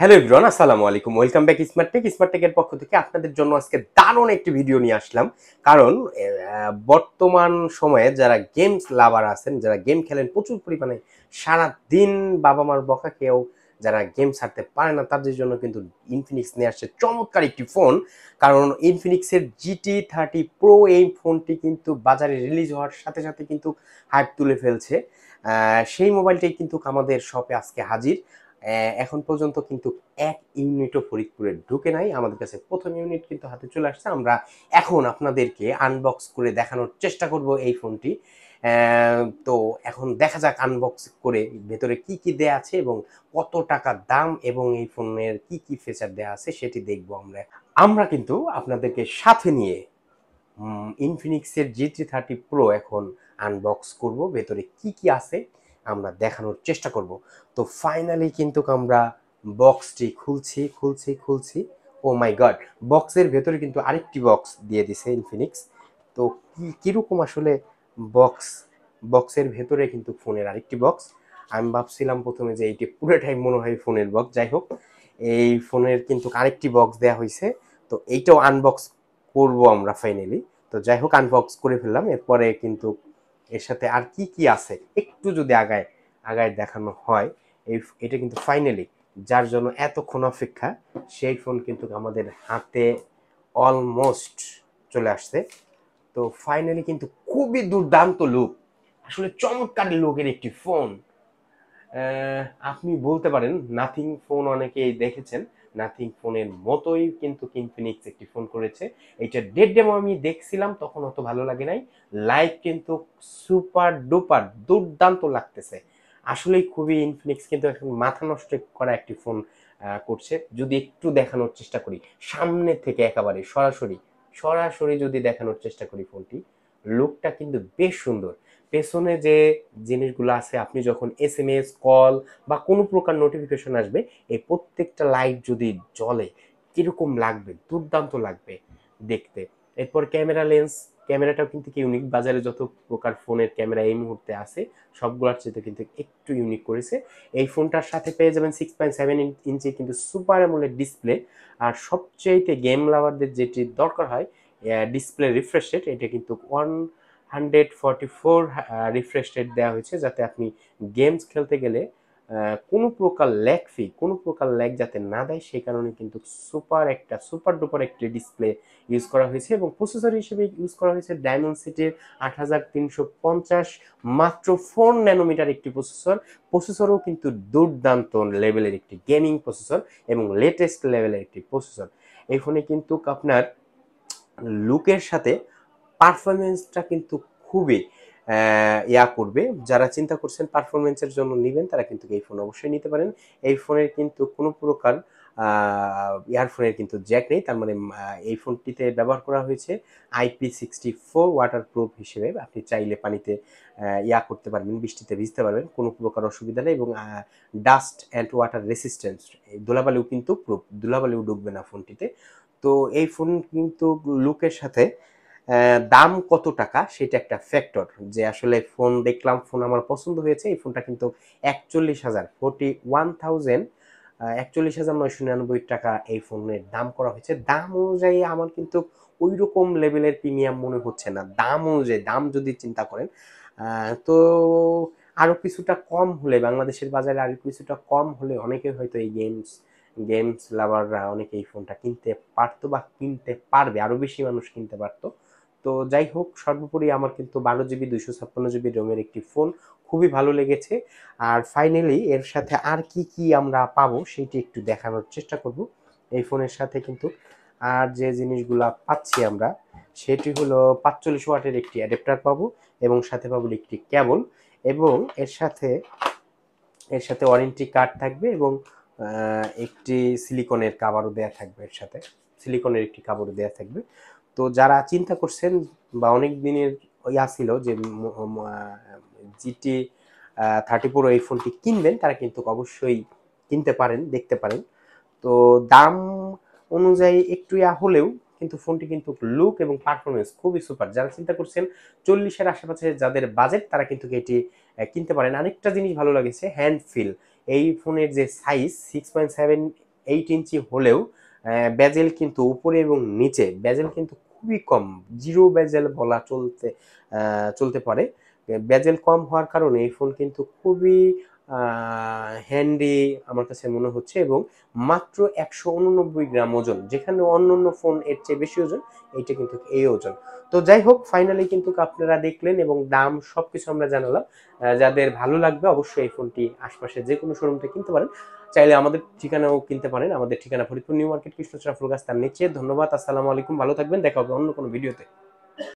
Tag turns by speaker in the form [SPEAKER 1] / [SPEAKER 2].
[SPEAKER 1] Hello everyone, আসসালামু আলাইকুম। Welcome back smart টেকের পক্ষ থেকে আপনাদের জন্য আজকে দারুণ একটি ভিডিও নিয়ে আসলাম। কারণ বর্তমান সময়ে যারা গেমস লাভার আছেন, যারা গেম খেলেন প্রচুর পরিমাণে, সারাদিন বাবা মার বকা খেয়েও যারা গেম ছাড়তে পারে না, তাদের জন্য কিন্তু ইনফিনিক্স নিয়ে আসছে চমৎকার একটি ফোন। কারণ ইনফিনিক্সের GT30 Pro এই ফোনটি কিন্তু বাজারে রিলিজ হওয়ার সাথে সাথে কিন্তু হাইপ তুলে ফেলছে। সেই মোবাইলটি কিন্তু আমাদের শপে আজকে হাজির। এখন পর্যন্ত কিন্তু এক ইউনিটও ফরিদপুরে ঢুকে নাই। আমাদের কাছে প্রথম ইউনিট কিন্তু হাতে চলে আসছে। আমরা এখন আপনাদেরকে আনবক্স করে দেখানোর চেষ্টা করব এই ফোনটি। তো এখন দেখা যাক আনবক্স করে ভেতরে কি কি দেয়া আছে এবং কত টাকা দাম এবং এই ফোনের কি কি ফিচার দেয়া আছে সেটি দেখব আমরা। আমরা কিন্তু আপনাদেরকে সাথে নিয়ে ইনফিনিক্সের GT30 Pro এখন আনবক্স করব। ভেতরে কি কি আছে আমরা দেখানোর চেষ্টা করব। তো ফাইনালি কিন্তু আমরা বক্সটি খুলছি। ও মাই গড, বক্সের ভেতরে কিন্তু আরেকটি বক্স দিয়ে দিছে ইনফিনিক্স। তো কিরকম আসলে বক্স, বক্সের ভেতরে কিন্তু ফোনের আরেকটি বক্স। আমি ভাবছিলাম প্রথমে যে এইটি পুরোটাই মনে হয় ফোনের বক্স। যাই হোক, এই ফোনের কিন্তু আরেকটি বক্স দেওয়া হয়েছে। তো এইটাও আনবক্স করব আমরা ফাইনালি। তো যাই হোক, আনবক্স করে ফেললাম। এরপরে কিন্তু এর সাথে আর কি কি আছে একটু যদি আগায় আগায় দেখানো হয়। এটা কিন্তু ফাইনালি যার জন্য এতক্ষণ অপেক্ষা, সেই ফোন কিন্তু আমাদের হাতে অলমোস্ট চলে আসছে। তো ফাইনালি কিন্তু খুবই দুর্দান্ত লুক, আসলে চমৎকার লুকের একটি ফোন। আপনি বলতে পারেন নাথিং ফোন অনেকেই দেখেছেন, নাথিং ফোনের মতোই কিন্তু ইনফিনিক্স একটি ফোন করেছে। এইটা ডেড ডেমো আমি দেখছিলাম, তখন অত ভালো লাগে নাই। লাইভ কিন্তু সুপার ডুপার দুর্দান্ত লাগতেছে। আসলেই খুবই ইনফিনিক্স কিন্তু এখন মাথা নষ্ট করা একটি ফোন করছে। যদি একটু দেখানোর চেষ্টা করি সামনে থেকে, একেবারে সরাসরি সরাসরি যদি দেখানোর চেষ্টা করি, ফোনটি লুকটা কিন্তু বেশ সুন্দর। পেছনে যে জিনিসগুলো আছে, আপনি যখন SMS কল বা কোনো প্রকার নোটিফিকেশন আসবে, এই প্রত্যেকটা লাইট যদি জ্বলে কিরকম লাগবে, দুর্দান্ত লাগবে দেখতে। এরপর ক্যামেরা লেন্স, ক্যামেরাটাও কিন্তু ইউনিক। বাজারে যত প্রকার ফোনের ক্যামেরা এই মুহূর্তে আছে সবগুলোর চেয়ে কিন্তু একটু ইউনিক করেছে। এই ফোনটার সাথে পেয়ে যাবেন 6.7 ইঞ্চি কিন্তু সুপার অ্যামোলেড ডিসপ্লে। আর সবচেয়েতে গেম লাভারদের যেটি দরকার হয়, ডিসপ্লে রিফ্রেশ রেট, এটা কিন্তু 144 রিফ্রেশ রেট দেওয়া হয়েছে, যাতে আপনি গেমস খেলতে গেলে কোনো প্রকার কোনো প্রকার ল্যাগ যাতে না দেয়, সেই কারণে কিন্তু সুপার ডুপার একটি ডিসপ্লে ইউজ করা হয়েছে। এবং প্রসেসর হিসেবে ইউজ করা হয়েছে ডায়মন্ডসিটির 8350, মাত্র 4 ন্যানোমিটার একটি প্রসেসরও কিন্তু দুর্দান্ত লেভেলের একটি গেমিং প্রসেসর এবং লেটেস্ট লেভেলের একটি প্রসেসর। এই ফোনে কিন্তু আপনার লুকের সাথে পারফরমেন্সটা কিন্তু খুবই করবে। যারা চিন্তা করছেন পারফরমেন্সের জন্য নেবেন, তারা কিন্তু এই ফোন অবশ্যই নিতে পারেন। এই ফোনের কিন্তু কোনো প্রকার ইয়ারফোনের কিন্তু জ্যাক নেই। তার মানে এই ফোনটিতে ব্যবহার করা হয়েছে IP64 ওয়াটারপ্রুফ হিসেবে। আপনি চাইলে পানিতে করতে পারবেন, বৃষ্টিতে ভিজতে পারবেন, কোনো প্রকার অসুবিধা নেই। এবং ডাস্ট অ্যান্ড ওয়াটার রেসিস্ট্যান্স, ধুলাবালিও কিন্তু প্রুফ, ধুলাবালিও ঢুকবে না ফোনটিতে। তো এই ফোন কিন্তু লুকের সাথে দাম কত টাকা সেটা একটা ফ্যাক্টর। যে আসলে ফোন দেখলাম, ফোন আমার পছন্দ হয়েছে, এই ফোনটা কিন্তু 41,000, 41,999 টাকা এই ফোনের দাম করা হয়েছে। দাম অনুযায়ী আমার কিন্তু ওই রকম লেভেলের প্রিমিয়াম মনে হচ্ছে না। দাম অনুযায়ী, দাম যদি চিন্তা করেন, তো আরো কিছুটা কম হলে, বাংলাদেশের বাজারে আরো কিছুটা কম হলে অনেকে হয়তো এই গেমস লাভাররা অনেকে এই ফোনটা কিনতে পারতো বা কিনতে পারবে, আরো বেশি মানুষ কিনতে পারতো। তো যাই হোক, সর্বোপরি আমার কিন্তু 12 GB 256 GB রোমের একটি ফোন খুবই ভালো লেগেছে। আর ফাইনালি এর সাথে আর কি কি আমরা পাবো সেটি একটু দেখানোর চেষ্টা করব। এই ফোনের সাথে কিন্তু আর যে জিনিসগুলা পাচ্ছি আমরা, সেটি হলো 45 ওয়াটের একটি অ্যাডাপ্টার পাবো এবং সাথে পাবো একটি কেবল। এবং এর সাথে ওয়ারেন্টি কার্ড থাকবে এবং একটি সিলিকনের কাভারও দেয়া থাকবে। এর সাথে সিলিকনের একটি কাভারও দেয়া থাকবে। তো যারা চিন্তা করছেন বা অনেক দিনের ছিল যে GT30 Pro এই ফোনটি কিনবেন, তারা কিন্তু অবশ্যই কিনতে পারেন, দেখতে পারেন। তো দাম অনুযায়ী একটু হলেও কিন্তু ফোনটি কিন্তু লুক এবং পারফরমেন্স খুবই সুপার। যারা চিন্তা করছেন 40-এর আশেপাশে যাদের বাজেট, তারা কিন্তু এটি কিনতে পারেন। আরেকটা জিনিস ভালো লাগেছে, হ্যান্ড ফিল। এই ফোনের যে সাইজ 6.7 8 ইঞ্চি হলেও বেজেল কিন্তু উপরে এবং নিচে বেজেল কিন্তু খুবই কম, জিরো বেজেল বলা চলতে পারে। বেজেল কম হওয়ার কারণে এই ফোন কিন্তু খুবই হ্যান্ডি আমার কাছে মনে হচ্ছে, এবং মাত্র 189 গ্রাম ওজন, যেখানে অন্যান্য ফোন এর চেয়ে বেশি ওজন, এইটা কিন্তু এই ওজন। তো যাই হোক, ফাইনালি কিন্তু আপনারা দেখলেন এবং দাম সবকিছু আমরা জানালাম। যাদের ভালো লাগবে অবশ্যই এই ফোনটি আশপাশে যে কোনো শোরুম থেকে কিনতে পারেন, চাইলে আমাদের ঠিকানাও কিনতে পারেন। আমাদের ঠিকানা ফরিদপুর নিউ মার্কেট, কৃষ্ণচূড়া ফুলগাছ তার নিচে। ধন্যবাদ, আসসালামু আলাইকুম, ভালো থাকবেন, দেখা হবে অন্য কোনো ভিডিওতে।